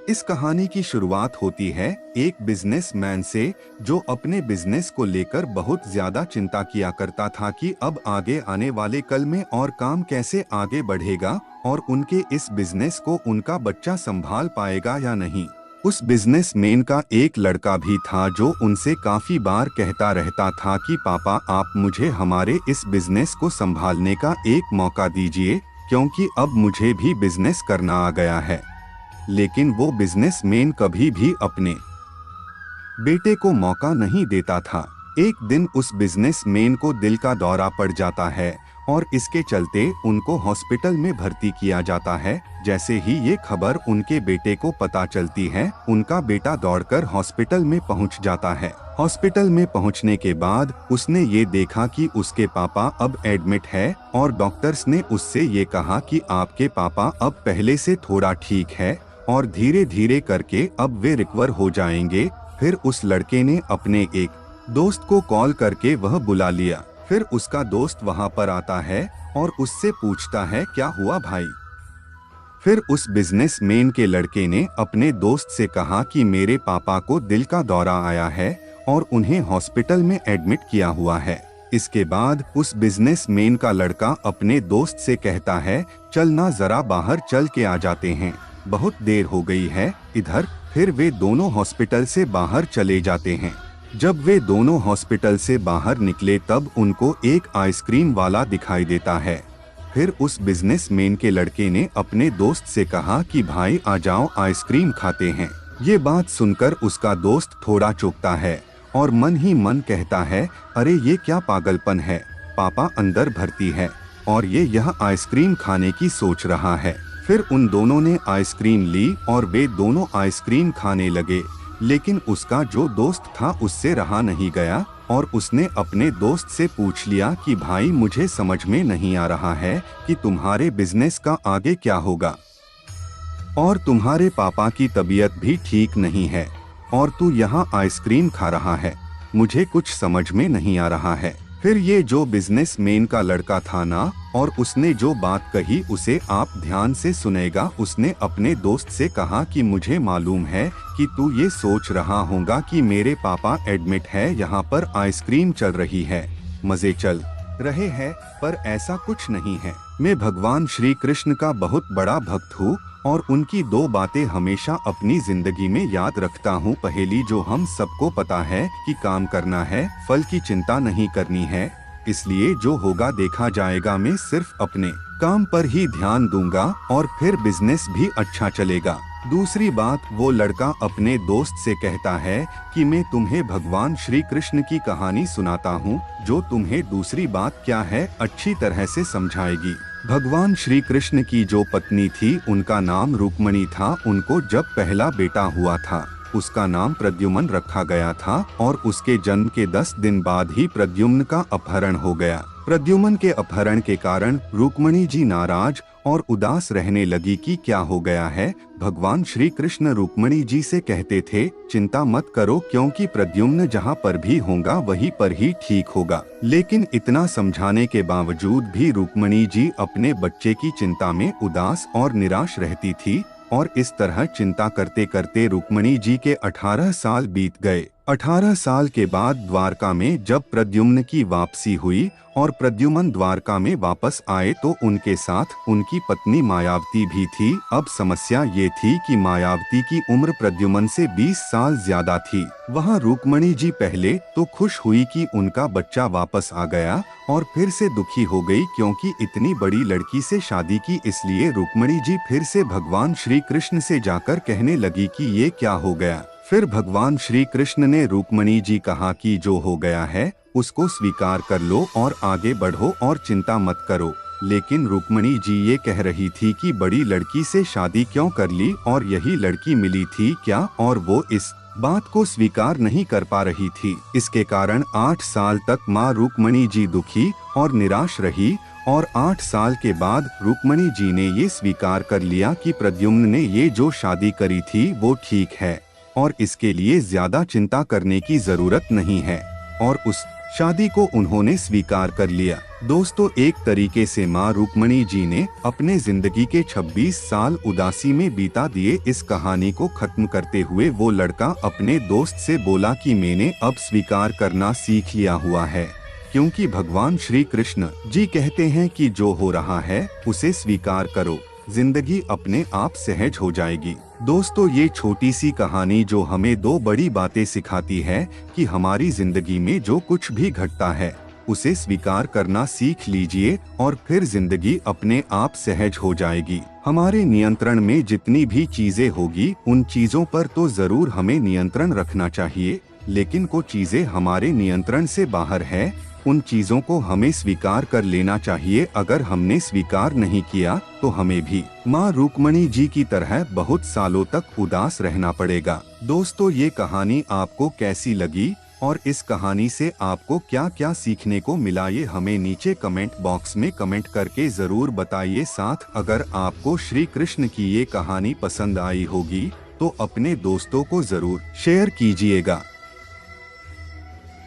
इस कहानी की शुरुआत होती है एक बिजनेसमैन से जो अपने बिजनेस को लेकर बहुत ज्यादा चिंता किया करता था कि अब आगे आने वाले कल में और काम कैसे आगे बढ़ेगा और उनके इस बिजनेस को उनका बच्चा संभाल पाएगा या नहीं। उस बिजनेसमैन का एक लड़का भी था जो उनसे काफी बार कहता रहता था कि पापा आप मुझे हमारे इस बिजनेस को संभालने का एक मौका दीजिए, क्योंकि अब मुझे भी बिजनेस करना आ गया है। लेकिन वो बिजनेसमैन कभी भी अपने बेटे को मौका नहीं देता था। एक दिन उस बिजनेसमैन को दिल का दौरा पड़ जाता है और इसके चलते उनको हॉस्पिटल में भर्ती किया जाता है। जैसे ही ये खबर उनके बेटे को पता चलती है, उनका बेटा दौड़कर हॉस्पिटल में पहुंच जाता है। हॉस्पिटल में पहुंचने के बाद उसने ये देखा कि उसके पापा अब एडमिट है और डॉक्टर्स ने उससे ये कहा कि आपके पापा अब पहले से थोड़ा ठीक है और धीरे धीरे करके अब वे रिकवर हो जाएंगे। फिर उस लड़के ने अपने एक दोस्त को कॉल करके वह बुला लिया। फिर उसका दोस्त वहां पर आता है और उससे पूछता है क्या हुआ भाई। फिर उस बिजनेसमैन के लड़के ने अपने दोस्त से कहा कि मेरे पापा को दिल का दौरा आया है और उन्हें हॉस्पिटल में एडमिट किया हुआ है। इसके बाद उस बिजनेसमैन का लड़का अपने दोस्त से कहता है चल ना जरा बाहर चल के आ जाते हैं, बहुत देर हो गई है इधर। फिर वे दोनों हॉस्पिटल से बाहर चले जाते हैं। जब वे दोनों हॉस्पिटल से बाहर निकले तब उनको एक आइसक्रीम वाला दिखाई देता है। फिर उस बिजनेसमैन के लड़के ने अपने दोस्त से कहा कि भाई आ जाओ आइसक्रीम खाते हैं। ये बात सुनकर उसका दोस्त थोड़ा चौंकता है और मन ही मन कहता है अरे ये क्या पागलपन है, पापा अंदर भर्ती है और ये यह आइसक्रीम खाने की सोच रहा है। फिर उन दोनों ने आइसक्रीम ली और वे दोनों आइसक्रीम खाने लगे। लेकिन उसका जो दोस्त था उससे रहा नहीं गया और उसने अपने दोस्त से पूछ लिया कि भाई मुझे समझ में नहीं आ रहा है कि तुम्हारे बिजनेस का आगे क्या होगा और तुम्हारे पापा की तबीयत भी ठीक नहीं है और तू यहाँ आइसक्रीम खा रहा है, मुझे कुछ समझ में नहीं आ रहा है। फिर ये जो बिजनेसमैन का लड़का था ना, और उसने जो बात कही उसे आप ध्यान से सुनेगा। उसने अपने दोस्त से कहा कि मुझे मालूम है कि तू ये सोच रहा होगा कि मेरे पापा एडमिट है, यहाँ पर आइसक्रीम चल रही है, मजे चल रहे हैं, पर ऐसा कुछ नहीं है। मैं भगवान श्री कृष्ण का बहुत बड़ा भक्त हूँ और उनकी दो बातें हमेशा अपनी जिंदगी में याद रखता हूँ। पहली जो हम सबको पता है कि काम करना है, फल की चिंता नहीं करनी है, इसलिए जो होगा देखा जाएगा। मैं सिर्फ अपने काम पर ही ध्यान दूंगा और फिर बिजनेस भी अच्छा चलेगा। दूसरी बात, वो लड़का अपने दोस्त से कहता है कि मैं तुम्हें भगवान श्री कृष्ण की कहानी सुनाता हूँ जो तुम्हें दूसरी बात क्या है अच्छी तरह से समझाएगी। भगवान श्री कृष्ण की जो पत्नी थी उनका नाम रुक्मणी था। उनको जब पहला बेटा हुआ था उसका नाम प्रद्युम्न रखा गया था और उसके जन्म के 10 दिन बाद ही प्रद्युम्न का अपहरण हो गया। प्रद्युम्न के अपहरण के कारण रुक्मणी जी नाराज और उदास रहने लगी कि क्या हो गया है। भगवान श्री कृष्ण रुक्मणी जी से कहते थे चिंता मत करो, क्योंकि प्रद्युम्न जहाँ पर भी होगा वहीं पर ही ठीक होगा। लेकिन इतना समझाने के बावजूद भी रुक्मणी जी अपने बच्चे की चिंता में उदास और निराश रहती थी और इस तरह चिंता करते करते रुक्मणी जी के 18 साल बीत गए। 18 साल के बाद द्वारका में जब प्रद्युम्न की वापसी हुई और प्रद्युम्न द्वारका में वापस आए तो उनके साथ उनकी पत्नी मायावती भी थी। अब समस्या ये थी कि मायावती की उम्र प्रद्युम्न से 20 साल ज्यादा थी। वहाँ रुक्मणी जी पहले तो खुश हुई कि उनका बच्चा वापस आ गया और फिर से दुखी हो गई क्योंकि इतनी बड़ी लड़की से शादी की। इसलिए रुक्मणी जी फिर से भगवान श्री कृष्ण से जाकर कहने लगी कि ये क्या हो गया। फिर भगवान श्री कृष्ण ने रुक्मणी जी कहा कि जो हो गया है उसको स्वीकार कर लो और आगे बढ़ो और चिंता मत करो। लेकिन रुक्मणी जी ये कह रही थी कि बड़ी लड़की से शादी क्यों कर ली और यही लड़की मिली थी क्या, और वो इस बात को स्वीकार नहीं कर पा रही थी। इसके कारण 8 साल तक माँ रुक्मणी जी दुखी और निराश रही और 8 साल के बाद रुक्मणी जी ने ये स्वीकार कर लिया कि प्रद्युम्न ने ये जो शादी करी थी वो ठीक है और इसके लिए ज्यादा चिंता करने की जरूरत नहीं है, और उस शादी को उन्होंने स्वीकार कर लिया। दोस्तों, एक तरीके से माँ रुक्मणी जी ने अपने जिंदगी के 26 साल उदासी में बिता दिए। इस कहानी को खत्म करते हुए वो लड़का अपने दोस्त से बोला कि मैंने अब स्वीकार करना सीख लिया हुआ है, क्योंकि भगवान श्री कृष्ण जी कहते हैं कि जो हो रहा है उसे स्वीकार करो, जिंदगी अपने आप सहज हो जाएगी। दोस्तों, ये छोटी सी कहानी जो हमें दो बड़ी बातें सिखाती है कि हमारी जिंदगी में जो कुछ भी घटता है उसे स्वीकार करना सीख लीजिए और फिर जिंदगी अपने आप सहज हो जाएगी। हमारे नियंत्रण में जितनी भी चीजें होगी उन चीजों पर तो जरूर हमें नियंत्रण रखना चाहिए, लेकिन कुछ चीजें हमारे नियंत्रण से बाहर है, उन चीजों को हमें स्वीकार कर लेना चाहिए। अगर हमने स्वीकार नहीं किया तो हमें भी माँ रुक्मणी जी की तरह बहुत सालों तक उदास रहना पड़ेगा। दोस्तों, ये कहानी आपको कैसी लगी और इस कहानी से आपको क्या क्या सीखने को मिला, ये हमें नीचे कमेंट बॉक्स में कमेंट करके जरूर बताइए। साथ अगर आपको श्री कृष्ण की ये कहानी पसंद आई होगी तो अपने दोस्तों को जरूर शेयर कीजिएगा।